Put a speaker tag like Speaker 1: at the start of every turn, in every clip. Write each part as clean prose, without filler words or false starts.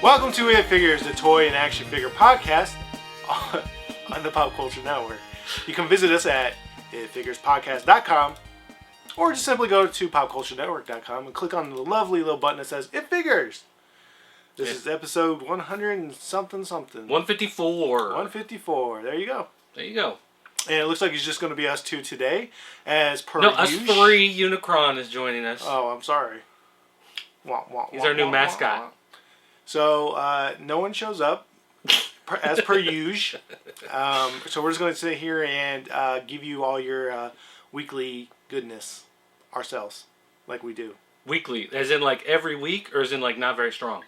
Speaker 1: Welcome to It Figures, the toy and action figure podcast on the Pop Culture Network. You can visit us at itfigurespodcast.com or just simply go to popculturenetwork.com and click on the lovely little button that says It Figures. This is episode 100 and something.
Speaker 2: 154.
Speaker 1: 154. There you go.
Speaker 2: There you go.
Speaker 1: And it looks like it's just going to be us two today, as per
Speaker 2: No, us three. Unicron is joining us.
Speaker 1: Oh, I'm sorry.
Speaker 2: He's our new mascot.
Speaker 1: So, no one shows up, as per usual. So we're just going to sit here and give you all your weekly goodness ourselves, like we do.
Speaker 2: Weekly? As in like every week, or as in like not very strong?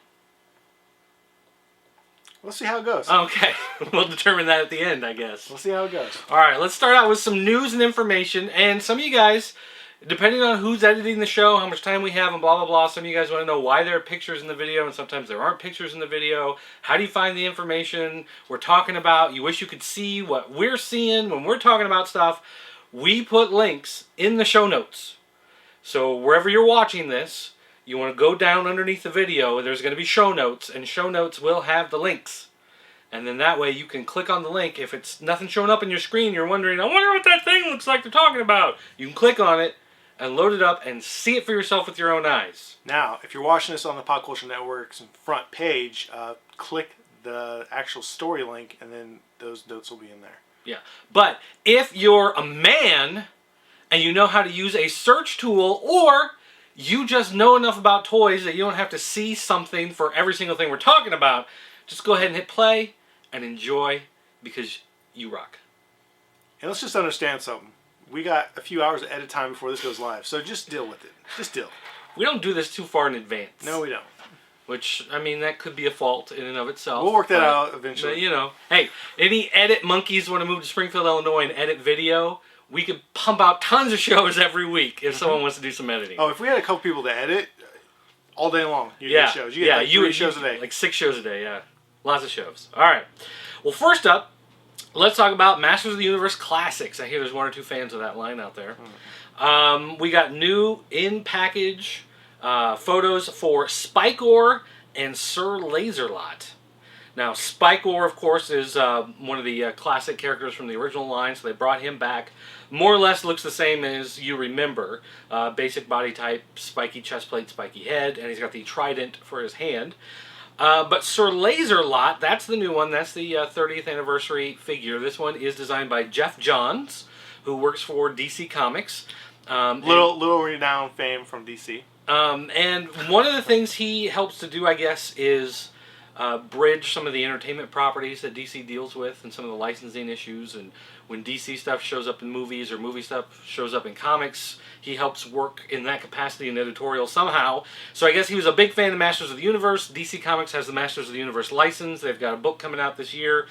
Speaker 1: We'll see how it goes.
Speaker 2: Okay. We'll determine that at the end, I guess.
Speaker 1: We'll see how it goes.
Speaker 2: Alright, let's start out with some news and information. And some of you guys, depending on who's editing the show, how much time we have, and blah, blah, blah, some of you guys want to know why there are pictures in the video, and sometimes there aren't pictures in the video. How do you find the information we're talking about? You wish you could see what we're seeing when we're talking about stuff. We put links in the show notes. So wherever you're watching this, you want to go down underneath the video, there's going to be show notes, and show notes will have the links. And then that way you can click on the link. If it's nothing showing up on your screen, you're wondering, I wonder what that thing looks like they're talking about. You can click on it and load it up and see it for yourself with your own eyes.
Speaker 1: Now, if you're watching this on the Pop Culture Network's front page, click the actual story link, and then those notes will be in there.
Speaker 2: Yeah. But if you're a man and you know how to use a search tool, or you just know enough about toys that you don't have to see something for every single thing we're talking about, just go ahead and hit play and enjoy, because you rock.
Speaker 1: And let's just understand something. We got a few hours of edit time before this goes live, so just deal with it. Just deal.
Speaker 2: We don't do this too far in advance.
Speaker 1: No, we don't.
Speaker 2: Which, I mean, that could be a fault in and of itself.
Speaker 1: We'll work that out eventually.
Speaker 2: But, you know, hey, any edit monkeys want to move to Springfield, Illinois and edit video, we could pump out tons of shows every week if someone wants to do some editing.
Speaker 1: Oh, if we had a couple people to edit, all day long, you get shows. You get like 3 shows a day.
Speaker 2: Like 6 shows a day, yeah. Lots of shows. All right. Well, first up, let's talk about Masters of the Universe Classics. I hear there's 1 or 2 fans of that line out there. We got new in-package photos for Spikor and Sir Laserlot. Now, Spikor, of course, is one of the classic characters from the original line, so they brought him back. More or less looks the same as you remember. Basic body type, spiky chest plate, spiky head, and he's got the trident for his hand. But Sir Laserlot, that's the new one. That's the 30th anniversary figure. This one is designed by Jeff Johns, who works for DC Comics.
Speaker 1: Little renowned fame from DC.
Speaker 2: And one of the things he helps to do, I guess, is bridge some of the entertainment properties that DC deals with and some of the licensing issues. And when DC stuff shows up in movies or movie stuff shows up in comics, he helps work in that capacity in editorial somehow. So I guess he was a big fan of Masters of the Universe. DC Comics has the Masters of the Universe license. They've got a book coming out this year.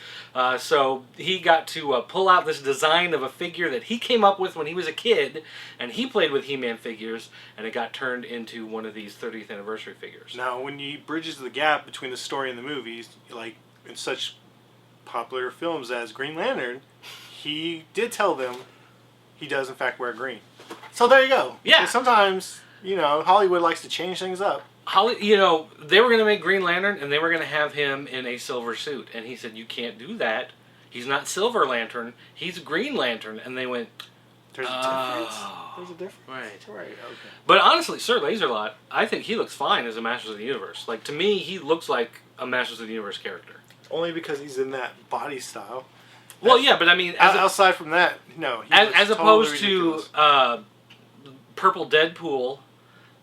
Speaker 2: So he got to pull out this design of a figure that he came up with when he was a kid, and he played with He-Man figures, and it got turned into one of these 30th anniversary figures.
Speaker 1: Now, when he bridges the gap between the story and the movies, like in such popular films as Green Lantern, he did tell them he does in fact wear green. So there you go.
Speaker 2: Yeah.
Speaker 1: And sometimes, you know, Hollywood likes to change things up.
Speaker 2: You know, they were going to make Green Lantern, and they were going to have him in a silver suit. And he said, you can't do that. He's not Silver Lantern. He's Green Lantern. And they went,
Speaker 1: There's a difference. There's a difference.
Speaker 2: Right.
Speaker 1: Right. Okay.
Speaker 2: But honestly, Sir Laserlot, I think he looks fine as a Masters of the Universe. Like, to me, he looks like a Masters of the Universe character.
Speaker 1: Only because he's in that body style.
Speaker 2: Well, yeah, but I mean,
Speaker 1: outside from that, no.
Speaker 2: As opposed
Speaker 1: totally
Speaker 2: to Purple Deadpool,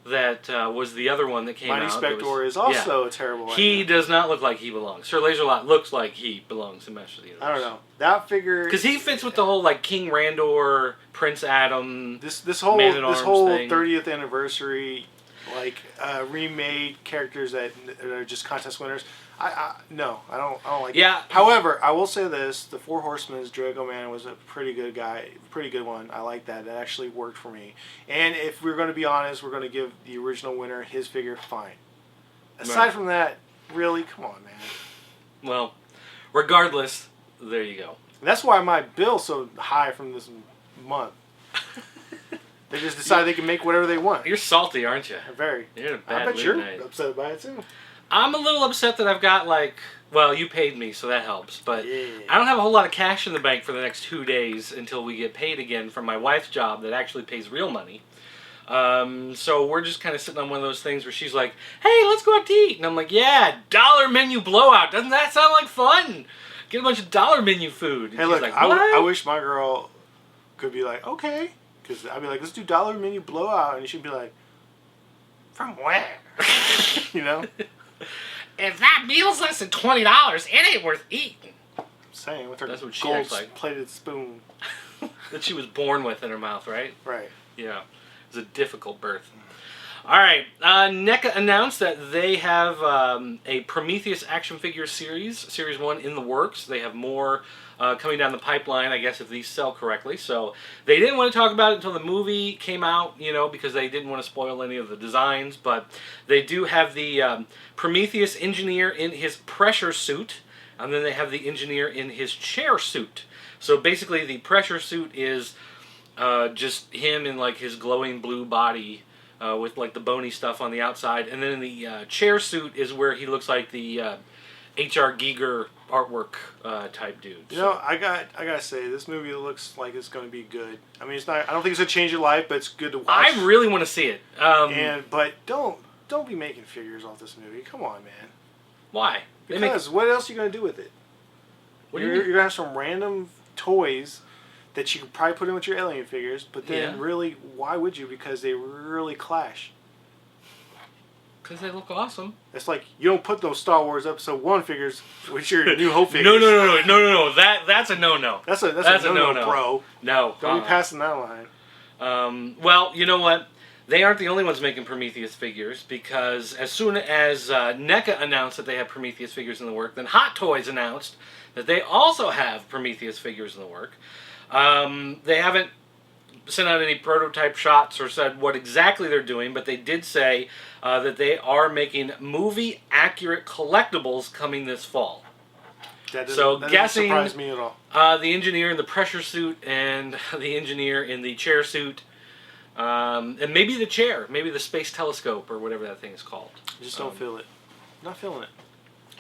Speaker 2: that was the other one that came
Speaker 1: Mighty
Speaker 2: out.
Speaker 1: Spector is also a terrible one.
Speaker 2: He does not look like he belongs. Sir Laserlot looks like he belongs in Masters of the Universe.
Speaker 1: I don't know. That figure...
Speaker 2: Because he fits with the whole, like, King Randor, Prince Adam,
Speaker 1: This whole
Speaker 2: Man at Arms thing.
Speaker 1: 30th anniversary, like, remade characters that are just contest winners. No, I don't like it. However, I will say this: the Four Horsemen's Drago Man was a pretty good guy, pretty good one. I like that. That actually worked for me. And if we're going to be honest, we're going to give the original winner his figure. Fine. Aside from that, really, come on, man.
Speaker 2: Well, regardless, there you go.
Speaker 1: And that's why my bill's so high from this month. They just decide they can make whatever they want.
Speaker 2: You're salty, aren't you?
Speaker 1: Very.
Speaker 2: You're in a bad
Speaker 1: I bet you're
Speaker 2: night.
Speaker 1: upset by it too.
Speaker 2: I'm a little upset that I've got, like, well, you paid me, so that helps. But
Speaker 1: yeah.
Speaker 2: I don't have a whole lot of cash in the bank for the next 2 days until we get paid again from my wife's job that actually pays real money. So we're just kind of sitting on one of those things where she's like, hey, let's go out to eat. And I'm like, yeah, dollar menu blowout. Doesn't that sound like fun? Get a bunch of dollar menu food. And
Speaker 1: hey,
Speaker 2: she's
Speaker 1: look,
Speaker 2: like,
Speaker 1: I wish my girl could be like, okay. Because I'd be like, let's do dollar menu blowout. And she'd be like, from where? You know?
Speaker 2: If that meal's less than $20, it ain't worth eating.
Speaker 1: I'm saying, with her
Speaker 2: That's what she
Speaker 1: gold
Speaker 2: acts like.
Speaker 1: plated spoon.
Speaker 2: That she was born with in her mouth, right?
Speaker 1: Right.
Speaker 2: Yeah. It was a difficult birth. All right. NECA announced that they have a Prometheus action figure Series 1 in the works. They have more coming down the pipeline, I guess, if these sell correctly. So they didn't want to talk about it until the movie came out, you know, because they didn't want to spoil any of the designs. But they do have the Prometheus engineer in his pressure suit, and then they have the engineer in his chair suit. So basically the pressure suit is just him in, like, his glowing blue body with, like, the bony stuff on the outside. And then in the chair suit is where he looks like the H.R. Giger artwork type dude.
Speaker 1: You know, I gotta say, this movie looks like it's going to be good. I mean, it's not. I don't think it's gonna change your life, but it's good to watch.
Speaker 2: I really want to see it.
Speaker 1: But don't be making figures off this movie. Come on, man.
Speaker 2: Why?
Speaker 1: Because what else are you gonna do with it? You're gonna have some random toys that you could probably put in with your alien figures, but then really, why would you? Because they really clash.
Speaker 2: Because they look awesome.
Speaker 1: It's like you don't put those Star Wars Episode 1 figures with your New Hope figures.
Speaker 2: No. That's a no-no.
Speaker 1: That's a no-no, bro.
Speaker 2: No.
Speaker 1: Don't be passing that line.
Speaker 2: Well, you know what? They aren't the only ones making Prometheus figures, because as soon as NECA announced that they have Prometheus figures in the work, then Hot Toys announced that they also have Prometheus figures in the work. They haven't sent out any prototype shots or said what exactly they're doing, but they did say that they are making movie-accurate collectibles coming this fall.
Speaker 1: That doesn't surprise me at all.
Speaker 2: The engineer in the pressure suit and the engineer in the chair suit, and maybe the chair, maybe the space telescope or whatever that thing is called.
Speaker 1: I just don't feel it. I'm not feeling it.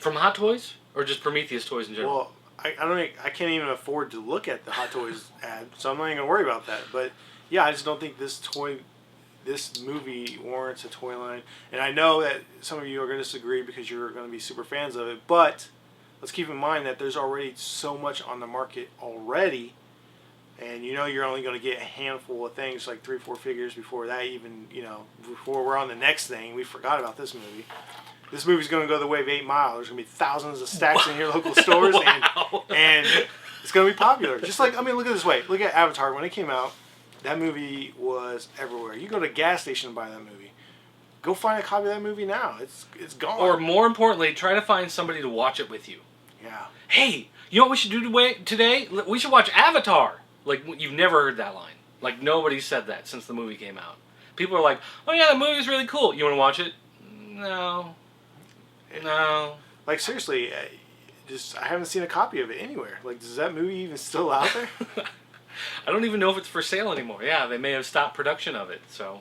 Speaker 2: From Hot Toys or just Prometheus toys in general?
Speaker 1: Well, I can't even afford to look at the Hot Toys ad, so I'm not even gonna worry about that. But yeah, I just don't think this movie warrants a toy line. And I know that some of you are gonna disagree because you're gonna be super fans of it. But let's keep in mind that there's already so much on the market already, and you know you're only gonna get a handful of things, like 3-4 figures before that even, you know, before we're on the next thing. We forgot about this movie. This movie's going to go the way of 8 Mile. There's going to be thousands of stacks in your local stores, and it's going to be popular. Just like, I mean, look at it this way. Look at Avatar. When it came out, that movie was everywhere. You go to a gas station and buy that movie. Go find a copy of that movie now. It's gone.
Speaker 2: Or more importantly, try to find somebody to watch it with you.
Speaker 1: Yeah.
Speaker 2: Hey, you know what we should do today? We should watch Avatar. Like, you've never heard that line. Like, nobody said that since the movie came out. People are like, oh yeah, the movie's really cool. You want to watch it? No.
Speaker 1: Like, seriously, I haven't seen a copy of it anywhere. Like, is that movie even still out there?
Speaker 2: I don't even know if it's for sale anymore. Yeah, they may have stopped production of it, so.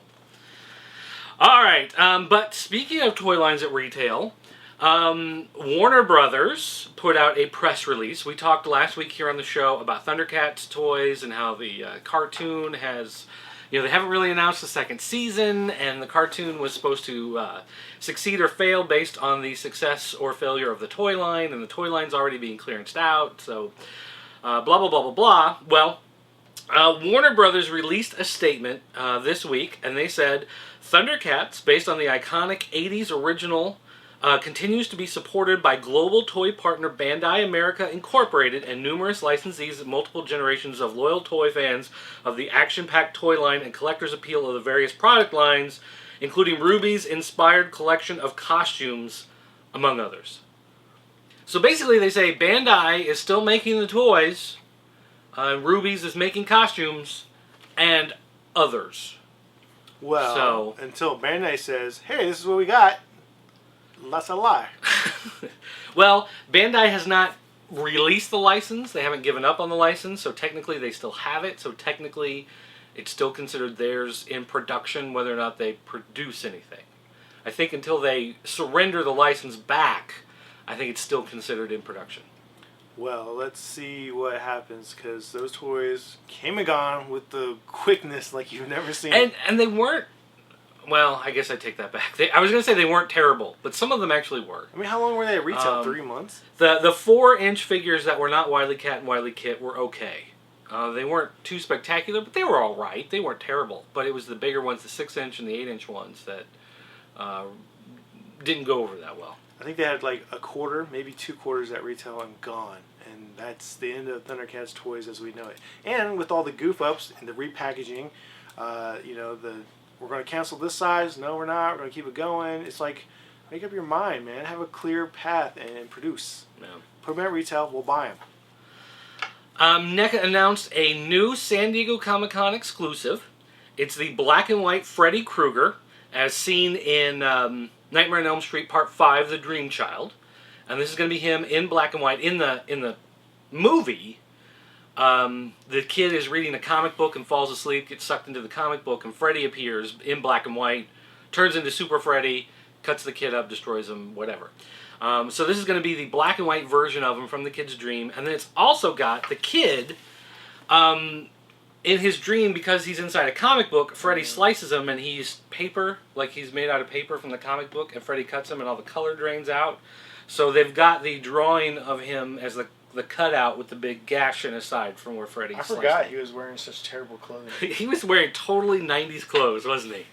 Speaker 2: All right, but speaking of toy lines at retail, Warner Brothers put out a press release. We talked last week here on the show about ThunderCats toys and how the cartoon has, they haven't really announced the second season, and the cartoon was supposed to succeed or fail based on the success or failure of the toy line, and the toy line's already being clearanced out, so blah, blah, blah, blah, blah. Well, Warner Brothers released a statement this week, and they said, ThunderCats, based on the iconic 80s original, continues to be supported by global toy partner Bandai America Incorporated and numerous licensees and multiple generations of loyal toy fans of the action-packed toy line and collector's appeal of the various product lines, including Ruby's inspired collection of costumes, among others. So basically they say Bandai is still making the toys, Ruby's is making costumes, and others.
Speaker 1: Well, until Bandai says, hey, this is what we got. That's a lie.
Speaker 2: Well, Bandai has not released the license. They haven't given up on the license, so technically they still have it. So technically it's still considered theirs in production, whether or not they produce anything. I think until they surrender the license back, I think it's still considered in production.
Speaker 1: Well, let's see what happens, because those toys came and gone with the quickness like you've never seen.
Speaker 2: And they weren't. Well, I guess I take that back. I was going to say they weren't terrible, but some of them actually were.
Speaker 1: I mean, how long were they at retail? 3 months?
Speaker 2: The 4-inch figures that were not Wily Cat and Wily Kit were okay. They weren't too spectacular, but they were all right. They weren't terrible. But it was the bigger ones, the 6-inch and the 8-inch ones, that didn't go over that well.
Speaker 1: I think they had like a quarter, maybe 2 quarters at retail and gone. And that's the end of ThunderCats toys as we know it. And with all the goof ups and the repackaging, we're going to cancel this size. No, we're not. We're going to keep it going. It's like, make up your mind, man. Have a clear path and produce.
Speaker 2: Yeah.
Speaker 1: Put them at retail. We'll buy them.
Speaker 2: NECA announced a new San Diego Comic-Con exclusive. It's the black and white Freddy Krueger, as seen in Nightmare on Elm Street Part 5, The Dream Child. And this is going to be him in black and white. In the movie, the kid is reading a comic book and falls asleep, gets sucked into the comic book, and Freddy appears in black and white, turns into Super Freddy, cuts the kid up, destroys him, whatever. So this is going to be the black and white version of him from the kid's dream. And then it's also got the kid, in his dream, because he's inside a comic book, Freddy slices him and he's paper, like he's made out of paper from the comic book, and Freddy cuts him and all the color drains out. So they've got the drawing of him as the cutout with the big gash in his side from where Freddy sliced him.
Speaker 1: I forgot he was wearing such terrible clothing.
Speaker 2: He was wearing totally 90s clothes, wasn't he?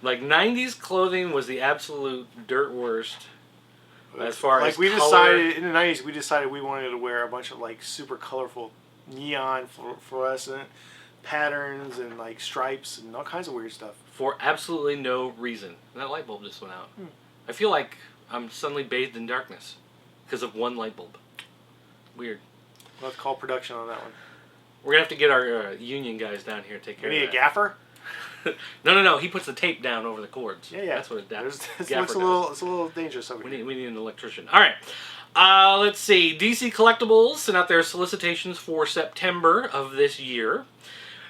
Speaker 2: Like, 90s clothing was the absolute dirt worst. As far as
Speaker 1: we
Speaker 2: color.
Speaker 1: decided in the 90s, we decided we wanted to wear a bunch of like super colorful neon fluorescent patterns and like stripes and all kinds of weird stuff
Speaker 2: for absolutely no reason. And that light bulb just went out. I feel like I'm suddenly bathed in darkness because of one light bulb. Weird.
Speaker 1: We'll have to call production on that one.
Speaker 2: We're gonna have to get our union guys down here to take care of that.
Speaker 1: We need a gaffer.
Speaker 2: No. He puts the tape down over the cords.
Speaker 1: Yeah.
Speaker 2: That's what it does.
Speaker 1: It's a little dangerous over here.
Speaker 2: We need an electrician. All right. Let's see. DC Collectibles sent out their solicitations for September of this year.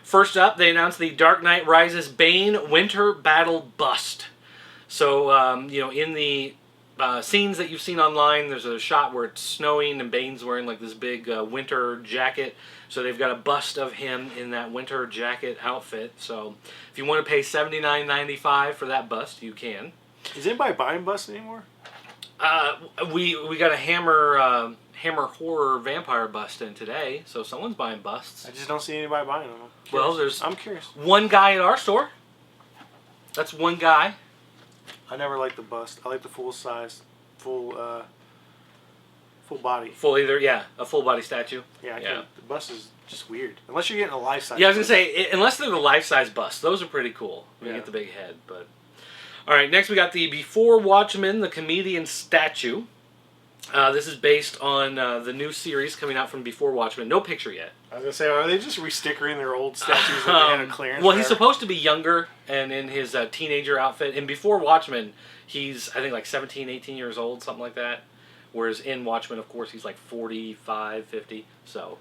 Speaker 2: First up, they announced the Dark Knight Rises Bane Winter Battle Bust. So, in the scenes that you've seen online, there's a shot where it's snowing and Bane's wearing like this big winter jacket. So they've got a bust of him in that winter jacket outfit. So if you want to pay $79.95 for that bust, you can.
Speaker 1: Is anybody buying busts anymore?
Speaker 2: We got a Hammer horror vampire bust in today, so someone's buying busts.
Speaker 1: I just don't see anybody buying them. I'm curious.
Speaker 2: One guy at our store. That's one guy.
Speaker 1: I never liked the bust. I like the full size, full body.
Speaker 2: A full body statue.
Speaker 1: Yeah, the bust is just weird. Unless you're getting a life size.
Speaker 2: Yeah, I was gonna say, unless they're the life size busts, those are pretty cool. You get the big head, but. All right, next we got the Before Watchmen, the comedian statue. This is based on the new series coming out from Before Watchmen. No picture yet.
Speaker 1: I was going to say, are they just re-stickering their old statues that they had a clearance?
Speaker 2: Well, he's supposed to be younger and in his teenager outfit. In Before Watchmen, he's, I think, like 17, 18 years old, something like that. Whereas in Watchmen, of course, he's like 45, 50. So,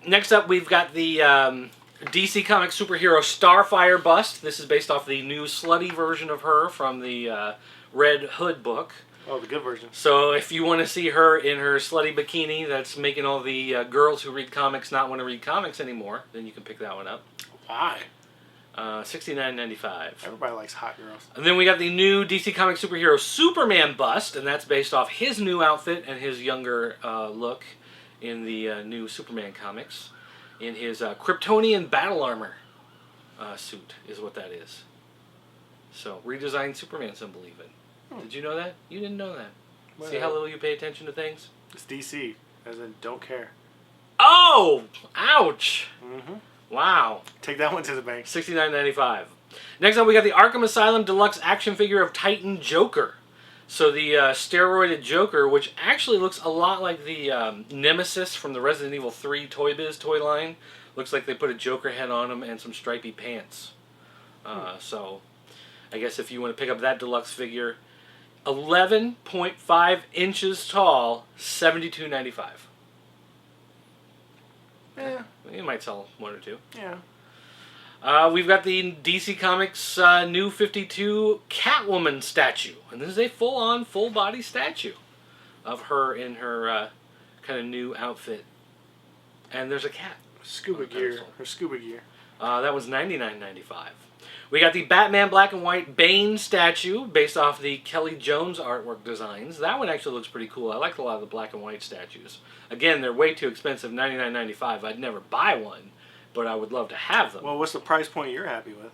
Speaker 2: next up, we've got the DC Comics superhero Starfire bust. This is based off the new slutty version of her from the Red Hood book.
Speaker 1: Oh, the good version.
Speaker 2: So if you want to see her in her slutty bikini that's making all the girls who read comics not want to read comics anymore, then you can pick that one up.
Speaker 1: Why?
Speaker 2: $69.95.
Speaker 1: Everybody likes hot girls.
Speaker 2: And then we got the new DC Comics superhero Superman bust, and that's based off his new outfit and his younger look in the new Superman comics. In his Kryptonian battle armor suit is what that is. So, redesigned Superman symbol even. Did you know that? You didn't know that. Well, see how little you pay attention to things?
Speaker 1: It's DC, as in don't care.
Speaker 2: Oh! Ouch!
Speaker 1: Mm-hmm.
Speaker 2: Wow.
Speaker 1: Take that one to the bank.
Speaker 2: $69.95. Next up, we got the Arkham Asylum Deluxe action figure of Titan Joker. So the steroided Joker, which actually looks a lot like the Nemesis from the Resident Evil 3 Toy Biz toy line. Looks like they put a Joker head on him and some stripy pants. So I guess if you want to pick up that deluxe figure, 11.5 inches tall, $72.95.
Speaker 1: Yeah.
Speaker 2: You might sell one or two.
Speaker 1: Yeah.
Speaker 2: We've got the DC Comics New 52 Catwoman statue. And this is a full-on, full-body statue of her in her kind of new outfit. And there's a cat.
Speaker 1: Scuba gear. Her scuba gear.
Speaker 2: That was $99.95. We got the Batman Black and White Bane statue based off the Kelly Jones artwork designs. That one actually looks pretty cool. I like a lot of the black and white statues. Again, they're way too expensive, $99.95. I'd never buy one, but I would love to have them.
Speaker 1: Well, what's the price point you're happy with?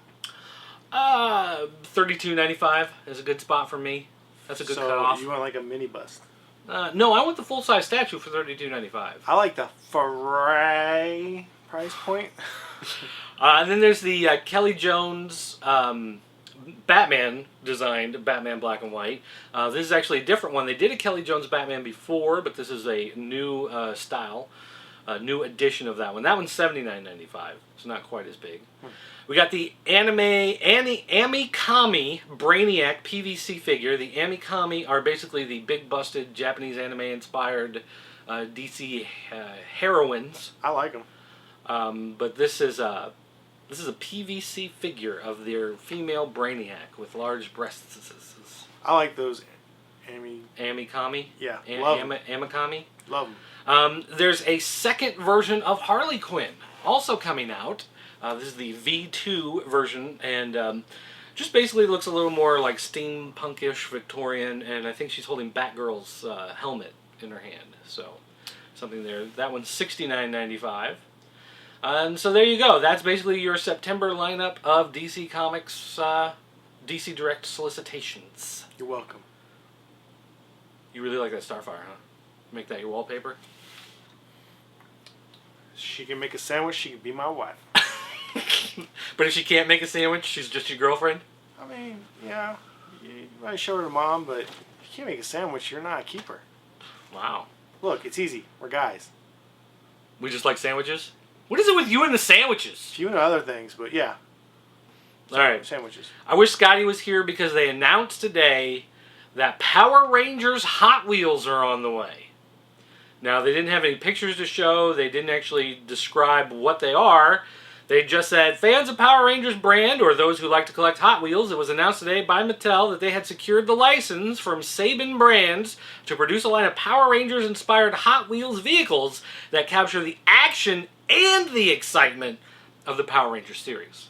Speaker 2: $32.95 is a good spot for me. That's a good cutoff.
Speaker 1: So you want like a mini bust?
Speaker 2: No, I want the full-size statue for $32.95.
Speaker 1: I like the Ferrari price point.
Speaker 2: And then there's the Kelly Jones Batman designed Batman Black and White. This is actually a different one. They did a Kelly Jones Batman before, but this is a new style, a new edition of that one. That one's $79.95. It's not quite as big. We got the Amikami Brainiac PVC figure. The Amikami are basically the big busted Japanese anime inspired DC heroines.
Speaker 1: I like them.
Speaker 2: But this is a PVC figure of their female Brainiac with large breasts.
Speaker 1: I like those
Speaker 2: Amikami?
Speaker 1: Yeah, love them.
Speaker 2: Amikami?
Speaker 1: Love them.
Speaker 2: There's a second version of Harley Quinn also coming out. This is the V2 version, and just basically looks a little more like steampunkish Victorian, and I think she's holding Batgirl's helmet in her hand. So, something there. That one's $69.95. And so there you go. That's basically your September lineup of DC Comics, DC Direct solicitations.
Speaker 1: You're welcome.
Speaker 2: You really like that Starfire, huh? Make that your wallpaper?
Speaker 1: She can make a sandwich, she can be my wife.
Speaker 2: But if she can't make a sandwich, she's just your girlfriend?
Speaker 1: I mean, yeah. You might show her to mom, but if you can't make a sandwich, you're not a keeper.
Speaker 2: Wow.
Speaker 1: Look, it's easy. We're guys.
Speaker 2: We just like sandwiches? What is it with you and the sandwiches?
Speaker 1: Few and other things, but yeah.
Speaker 2: Alright.
Speaker 1: Sandwiches.
Speaker 2: I wish Scotty was here because they announced today that Power Rangers Hot Wheels are on the way. Now, they didn't have any pictures to show. They didn't actually describe what they are. They just said, fans of Power Rangers brand, or those who like to collect Hot Wheels, it was announced today by Mattel that they had secured the license from Saban Brands to produce a line of Power Rangers-inspired Hot Wheels vehicles that capture the action and the excitement of the Power Rangers series.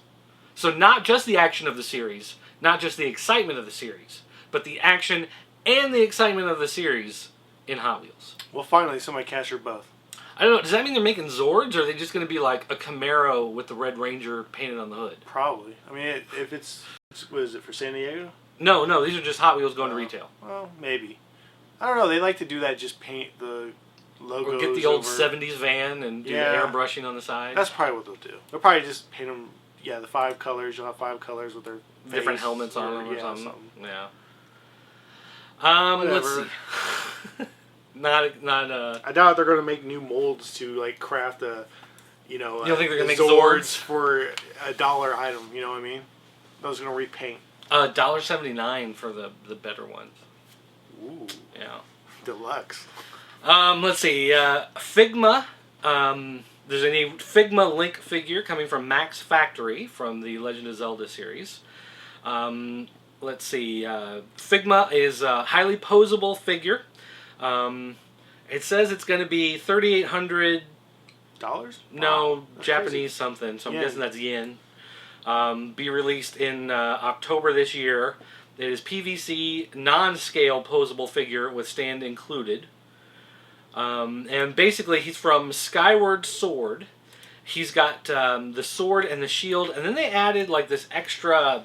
Speaker 2: So not just the action of the series, not just the excitement of the series, but the action and the excitement of the series in Hot Wheels.
Speaker 1: Well, finally, somebody captured both.
Speaker 2: I don't know, does that mean they're making Zords, or are they just going to be like a Camaro with the Red Ranger painted on the hood?
Speaker 1: Probably. I mean, if it's, what is it, for San Diego?
Speaker 2: No, these are just Hot Wheels going to retail.
Speaker 1: Well, maybe. I don't know, they like to do that, just paint the logos.
Speaker 2: Or get the old
Speaker 1: over.
Speaker 2: 70s van and do the airbrushing on the side.
Speaker 1: That's probably what they'll do. They'll probably just paint them, the 5 colors. You'll have 5 colors with their
Speaker 2: different
Speaker 1: face
Speaker 2: helmets on them or something. Yeah.
Speaker 1: Whatever.
Speaker 2: Let's see. Not.
Speaker 1: I doubt they're going to make new molds to like craft a,
Speaker 2: you don't think they're going to make
Speaker 1: Zords
Speaker 2: Zords
Speaker 1: for $1 item? You know what I mean? Those are going to repaint.
Speaker 2: $1.79 for the better ones.
Speaker 1: Ooh.
Speaker 2: Yeah.
Speaker 1: Deluxe.
Speaker 2: Let's see. Figma. There's a new Figma Link figure coming from Max Factory from the Legend of Zelda series. let's see. Figma is a highly posable figure. It says it's going to be $3,800. No, wow, Japanese crazy. Something. So I'm guessing that's yen. Be released in October this year. It is PVC non-scale posable figure with stand included. And basically, he's from Skyward Sword. He's got the sword and the shield, and then they added like this extra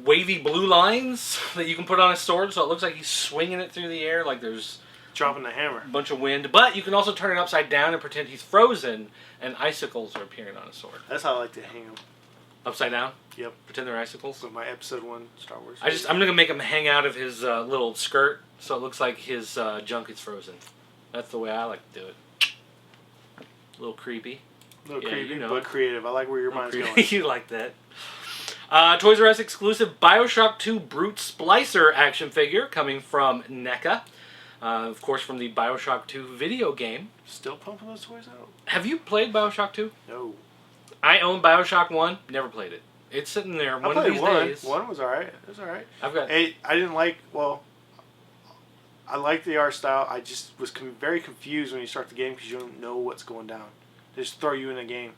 Speaker 2: wavy blue lines that you can put on his sword, so it looks like he's swinging it through the air like there's
Speaker 1: dropping the hammer.
Speaker 2: A bunch of wind. But you can also turn it upside down and pretend he's frozen, and icicles are appearing on his sword.
Speaker 1: That's how I like to hang him.
Speaker 2: Upside down?
Speaker 1: Yep.
Speaker 2: Pretend they're icicles?
Speaker 1: With my episode 1 Star Wars.
Speaker 2: I'm going to make him hang out of his little skirt, so it looks like his junk is frozen. That's the way I like to do it. A little creepy.
Speaker 1: A little creepy, but creative. I like where your mind's going.
Speaker 2: You like that. Toys R Us exclusive Bioshock 2 Brute Splicer action figure coming from NECA. Of course, from the Bioshock 2 video game.
Speaker 1: Still pumping those toys out?
Speaker 2: Have you played Bioshock 2?
Speaker 1: No.
Speaker 2: I own Bioshock 1. Never played it. It's sitting there one of these days.
Speaker 1: One was alright. It was alright.
Speaker 2: I
Speaker 1: didn't like, I liked the art style. I just was very confused when you start the game because you don't know what's going down. They just throw you in a game.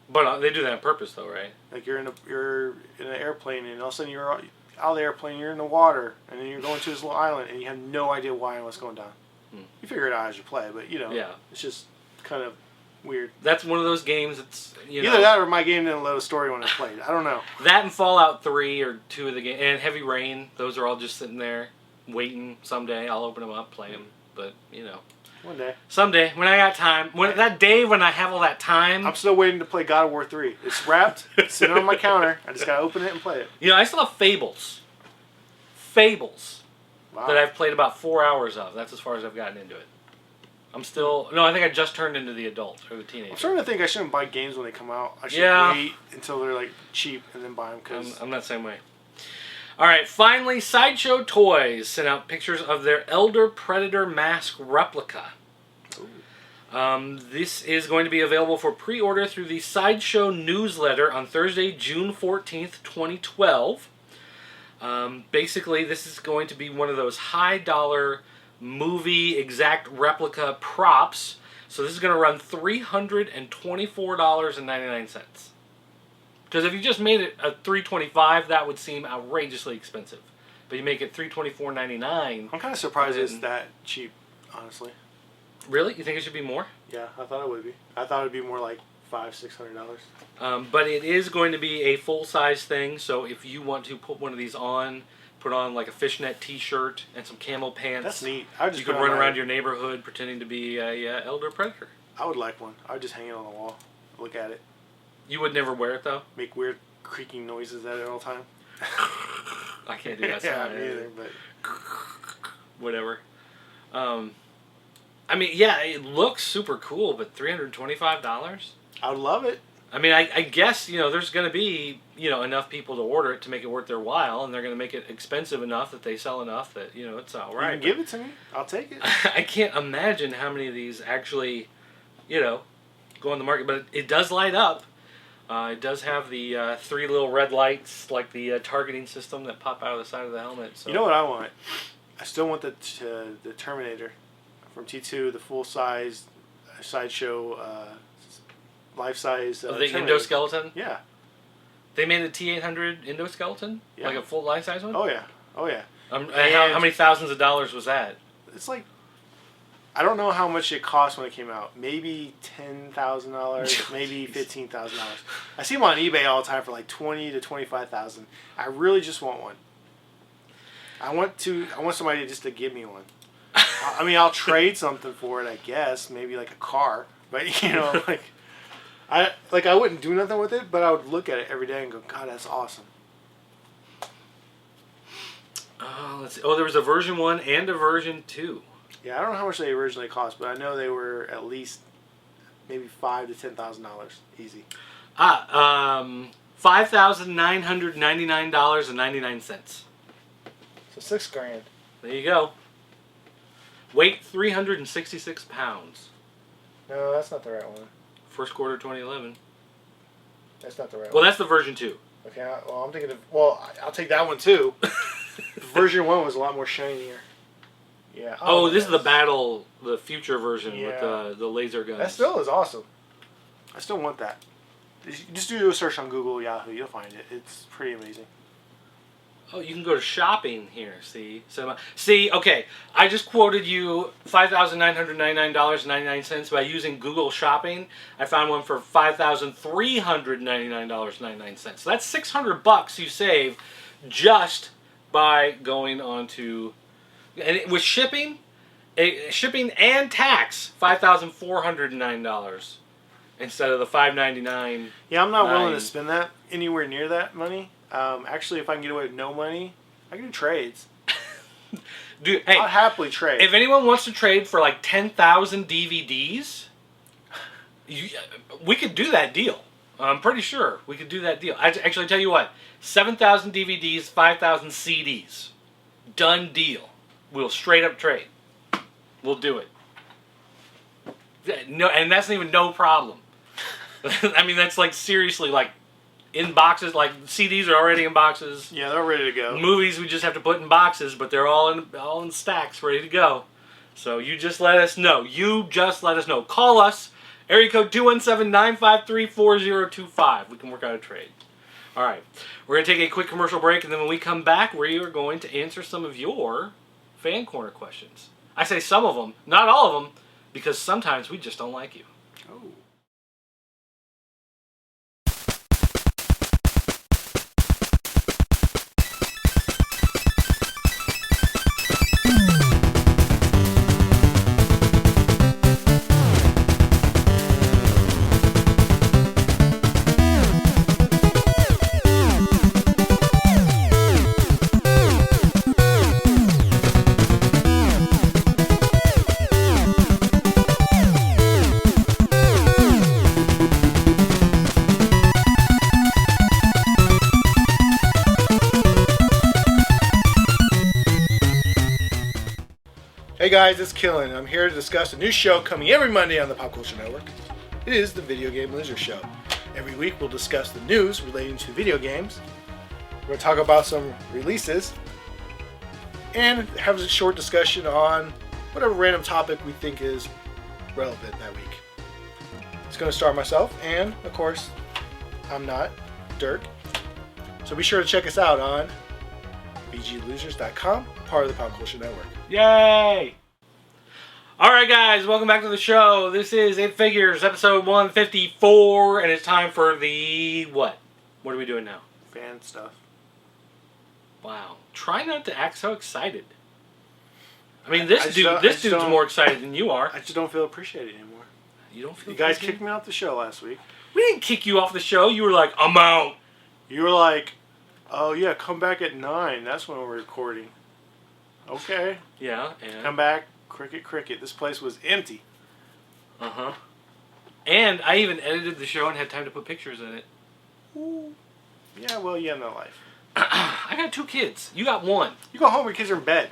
Speaker 2: But they do that on purpose, though, right?
Speaker 1: Like you're in an airplane, and all of a sudden you're out of the airplane, you're in the water, and then you're going to this little island, and you have no idea why and what's going down. You figure it out as you play, but it's just kind of weird.
Speaker 2: That's one of those games that's
Speaker 1: either that or my game didn't load a story when I played. I don't know.
Speaker 2: That and Fallout 3 or 2 of the game, and Heavy Rain. Those are all just sitting there waiting. Someday I'll open them up, play them, but
Speaker 1: one day.
Speaker 2: Someday, when I got time. That day when I have all that time.
Speaker 1: I'm still waiting to play God of War 3. It's wrapped, sitting on my counter. I just got to open it and play it.
Speaker 2: I still have Fables.
Speaker 1: Wow.
Speaker 2: That I've played about 4 hours of. That's as far as I've gotten into it. I'm still... No, I think I just turned into the adult, or the teenager.
Speaker 1: I'm starting to think I shouldn't buy games when they come out. I should wait until they're like cheap and then buy them. Cause
Speaker 2: I'm that same way. Alright, finally, Sideshow Toys sent out pictures of their Elder Predator mask replica. This is going to be available for pre-order through the Sideshow newsletter on Thursday, June 14th, 2012. Basically, this is going to be one of those high-dollar movie exact replica props. So this is going to run $324.99. Because if you just made it a $325, that would seem outrageously expensive. But you make it $324.99.
Speaker 1: I'm kind of surprised it's that cheap, honestly.
Speaker 2: Really? You think it should be more?
Speaker 1: Yeah, I thought it would be. I thought it would be more like $500-$600.
Speaker 2: But it is going to be a full-size thing, so if you want to put one of these on, put on like a fishnet t-shirt and some camo pants.
Speaker 1: That's neat.
Speaker 2: You could run around your neighborhood pretending to be a Elder Predator.
Speaker 1: I would like one. I would just hang it on the wall, look at it.
Speaker 2: You would never wear it, though?
Speaker 1: Make weird creaking noises at it all the time.
Speaker 2: I can't do that.
Speaker 1: Yeah, me either, but...
Speaker 2: Whatever. I mean, yeah, it looks super cool, but $325?
Speaker 1: I would love it.
Speaker 2: I mean, I guess, there's going to be, enough people to order it to make it worth their while, and they're going to make it expensive enough that they sell enough that, it's all right.
Speaker 1: You can give it to me. I'll take it.
Speaker 2: I can't imagine how many of these actually, go on the market, but it does light up. It does have the 3 little red lights, like the targeting system that pop out of the side of the helmet. So.
Speaker 1: You know what I want? I still want the Terminator from T2, the full-size Sideshow, life-size
Speaker 2: the
Speaker 1: Terminator.
Speaker 2: endoskeleton?
Speaker 1: Yeah.
Speaker 2: They made a T-800 endoskeleton?
Speaker 1: Yeah.
Speaker 2: Like a full life-size one?
Speaker 1: Oh, yeah. Oh, yeah.
Speaker 2: How many thousands of dollars was that?
Speaker 1: It's like... I don't know how much it cost when it came out. Maybe $10,000, maybe $15,000. I see them on eBay all the time for like $20,000 to $25,000. I really just want one. I want somebody just to give me one. I mean, I'll trade something for it, I guess. Maybe like a car, but I wouldn't do nothing with it, but I would look at it every day and go, God, that's awesome.
Speaker 2: Let's see. Oh, there was a version 1 and a version 2.
Speaker 1: Yeah, I don't know how much they originally cost, but I know they were at least maybe $5,000 to $10,000 easy.
Speaker 2: $5,999.99.
Speaker 1: So $6,000.
Speaker 2: There you go. Weight 366 pounds.
Speaker 1: No, that's not the right one.
Speaker 2: First quarter 2011.
Speaker 1: That's not the right one.
Speaker 2: Well, that's the version 2.
Speaker 1: Okay, well, I'm thinking of... Well, I'll take that one, too. Version 1 was a lot more shinier. Yeah.
Speaker 2: Oh, this is the future version with the laser guns.
Speaker 1: That still is awesome. I still want that. Just do a search on Google, Yahoo, you'll find it. It's pretty amazing.
Speaker 2: Oh, you can go to shopping here. See, okay. I just quoted you $5,999.99 by using Google Shopping. I found one for $5,399.99. So that's $600 you save just by going on to, and with shipping and tax, $5,409 instead of the $599.
Speaker 1: Yeah, I'm not willing to spend that anywhere near that money. Actually, if I can get away with no money, I can do trades.
Speaker 2: Dude, hey,
Speaker 1: I'll happily trade.
Speaker 2: If anyone wants to trade for like 10,000 DVDs, we could do that deal. I'm pretty sure we could do that deal. I actually tell you what, 7,000 DVDs, 5,000 CDs, done deal. We'll straight up trade. We'll do it. No, and that's even no problem. I mean, that's like seriously like. In boxes, like CDs are already in boxes.
Speaker 1: Yeah, they're ready to go.
Speaker 2: Movies we just have to put in boxes, but they're all in stacks, ready to go. So you just let us know. Call us, area code 217-953-4025. We can work out a trade. All right, we're gonna take a quick commercial break, and then when we come back, we are going to answer some of your fan corner questions. I say some of them, not all of them, because sometimes we just don't like you.
Speaker 1: Oh. Hey guys, it's Killen. I'm here to discuss a new show coming every Monday on the Pop Culture Network. It is the Video Game Loser Show. Every week we'll discuss the news relating to video games. We're going to talk about some releases and have a short discussion on whatever random topic we think is relevant that week. It's going to star myself and, of course, I'm not, Dirk. So be sure to check us out on VGLosers.com, part of the Pop Culture Network.
Speaker 2: Yay! Alright guys, welcome back to the show. This is It Figures, episode 154, and it's time for the... what? What are we doing now?
Speaker 1: Fan stuff.
Speaker 2: Wow. Try not to act so excited. I mean, this dude's more excited than you are.
Speaker 1: I just don't feel appreciated anymore.
Speaker 2: You don't feel
Speaker 1: You guys kicked me off the show last week.
Speaker 2: We didn't kick you off the show. You were like, I'm out.
Speaker 1: You were like, oh yeah, come back at 9. That's when we're recording. Okay.
Speaker 2: Yeah, and...
Speaker 1: Come back, cricket. This place was empty.
Speaker 2: Uh-huh. And I even edited the show and had time to put pictures in it.
Speaker 1: Ooh. Yeah, well, you have no life.
Speaker 2: I got 2 kids. You got 1.
Speaker 1: You go home, your kids are in bed.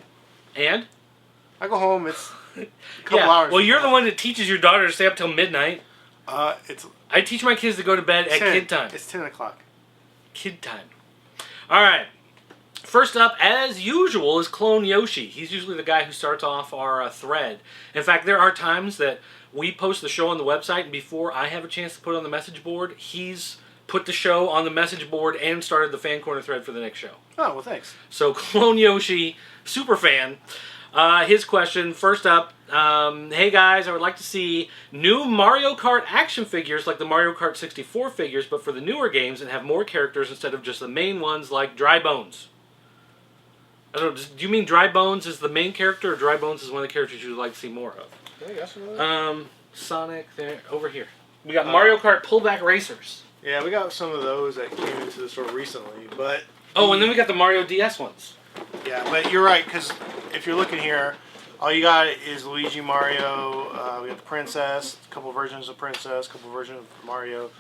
Speaker 2: And?
Speaker 1: I go home, it's a couple hours.
Speaker 2: Well, you're the one that teaches your daughter to stay up till midnight. I teach my kids to go to bed at kid time.
Speaker 1: It's 10 o'clock.
Speaker 2: Kid time. All right. First up, as usual, is Clone Yoshi. He's usually the guy who starts off our thread. In fact, there are times that we post the show on the website, and before I have a chance to put it on the message board, he's put the show on the message board and started the fan corner thread for the next show.
Speaker 1: Oh, well, thanks.
Speaker 2: So, Clone Yoshi, super fan. His question, first up, hey guys, I would like to see new Mario Kart action figures like the Mario Kart 64 figures, but for the newer games and have more characters instead of just the main ones like Dry Bones. I don't know, do you mean Dry Bones is the main character, or Dry Bones is one of the characters you would like to see more of?
Speaker 1: Yeah, that's what
Speaker 2: Sonic, there, over here. We got Mario Kart pullback racers.
Speaker 1: Yeah, we got some of those that came into the store recently, but...
Speaker 2: Oh, and then we got the Mario DS ones.
Speaker 1: Yeah, but you're right, because if you're looking here, all you got is Luigi, Mario, we got the Princess, a couple versions of Princess, a couple versions of Mario,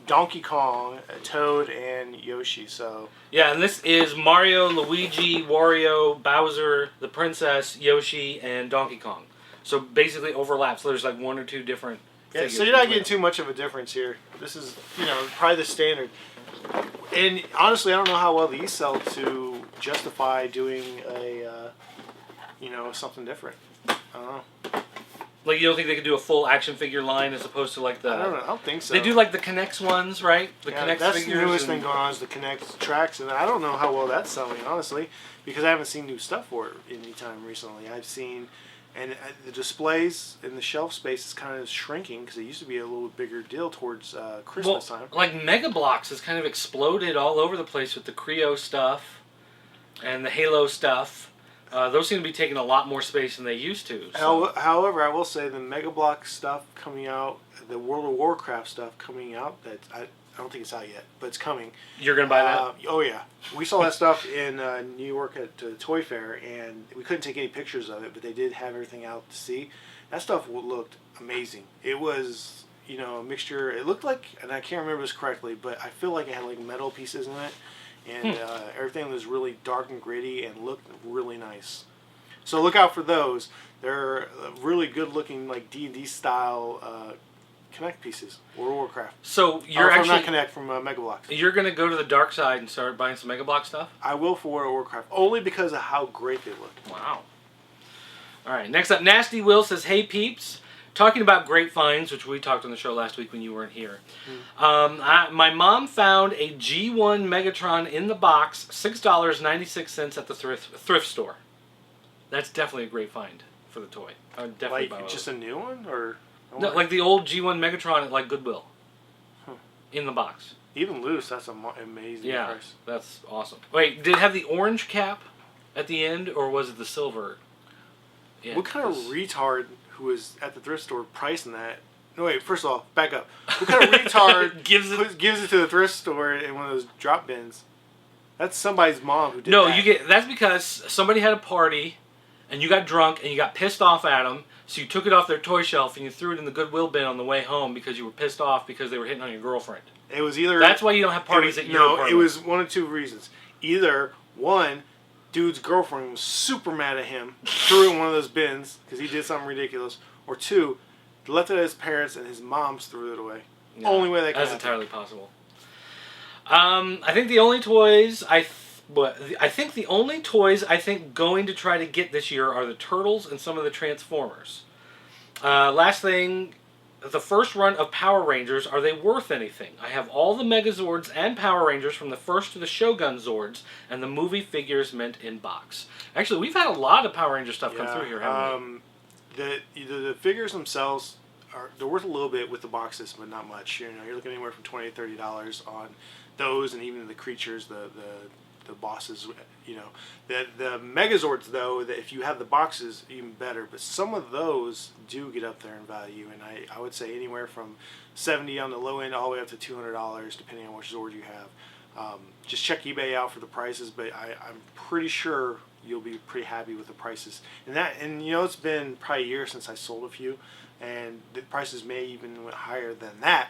Speaker 1: Donkey Kong, Toad, and Yoshi, so...
Speaker 2: Yeah, and this is Mario, Luigi, Wario, Bowser, the Princess, Yoshi, and Donkey Kong. So basically overlaps. So there's like 1 or 2 different figures.
Speaker 1: So you're not getting too much of a difference here. This is, probably the standard. And honestly, I don't know how well these sell to justify doing a, something different. I don't know.
Speaker 2: Like, you don't think they could do a full action figure line as opposed to like the...
Speaker 1: I don't know. I don't think so.
Speaker 2: They do like the Connects ones, right? The Connects
Speaker 1: that's
Speaker 2: figures.
Speaker 1: the newest thing going on is the Connect tracks, and I don't know how well that's selling, honestly, because I haven't seen new stuff for it anytime recently. I've seen, and the displays and the shelf space is kind of shrinking because it used to be a little bigger deal towards Christmas time.
Speaker 2: Like Mega Bloks has kind of exploded all over the place with the Creo stuff and the Halo stuff. Those seem to be taking a lot more space than they used to. So.
Speaker 1: However, I will say the Mega Block stuff coming out, the World of Warcraft stuff coming out, I don't think it's out yet, but it's coming.
Speaker 2: You're going to buy that?
Speaker 1: Oh, yeah. We saw that stuff in New York at Toy Fair, and we couldn't take any pictures of it, but they did have everything out to see. That stuff looked amazing. It was, a mixture. It looked like, and I can't remember this correctly, but I feel like it had like metal pieces in it. And everything was really dark and gritty and looked really nice. So look out for those. They're really good looking, like D&D style Connect pieces. World of Warcraft.
Speaker 2: So you're actually
Speaker 1: not Connect, from Mega Bloks.
Speaker 2: You're going to go to the dark side and start buying some Mega Block stuff?
Speaker 1: I will for World of Warcraft, only because of how great they look.
Speaker 2: Wow. All right. Next up, Nasty Will says, "Hey peeps." Talking about great finds, which we talked on the show last week when you weren't here. My mom found a G1 Megatron in the box, $6.96 at the thrift store. That's definitely a great find for the toy. I would definitely buy one.
Speaker 1: Just a new one, or
Speaker 2: no, like the old G1 Megatron at like Goodwill, in the box.
Speaker 1: Even loose, that's an amazing price.
Speaker 2: That's awesome. Wait, did it have the orange cap at the end, or was it the silver? Yeah,
Speaker 1: what kind of retard who was at the thrift store pricing that? No, wait, first of all, back up. What kind of retard gives it to the thrift store in one of those drop bins? That's somebody's mom who did that.
Speaker 2: That's because somebody had a party, and you got drunk, and you got pissed off at them, so you took it off their toy shelf, and you threw it in the Goodwill bin on the way home because you were pissed off because they were hitting on your girlfriend.
Speaker 1: It was either...
Speaker 2: That's why you don't have parties at your apartment.
Speaker 1: No, it was one of two reasons. Either, one, dude's girlfriend was super mad at him, threw it in one of those bins because he did something ridiculous, or two, left it at his parents and his mom's threw it away. No, only way that can happen.
Speaker 2: That's entirely possible. I think the only toys I think going to try to get this year are the Turtles and some of the Transformers. Last thing, the first run of Power Rangers, are they worth anything? I have all the Megazords and Power Rangers from the first to the Shogun Zords and the movie figures meant in box. Actually, we've had a lot of Power Ranger stuff come through here, haven't we?
Speaker 1: The figures themselves they're worth a little bit with the boxes, but not much. You're looking anywhere from $20 to $30 on those, and even the creatures, the bosses. The Megazords, though, that if you have the boxes, even better. But some of those do get up there in value, and I would say anywhere from $70 on the low end all the way up to $200, depending on which Zord you have. Just check eBay out for the prices, but I'm pretty sure you'll be pretty happy with the prices. And it's been probably a year since I sold a few, and the prices may even went higher than that.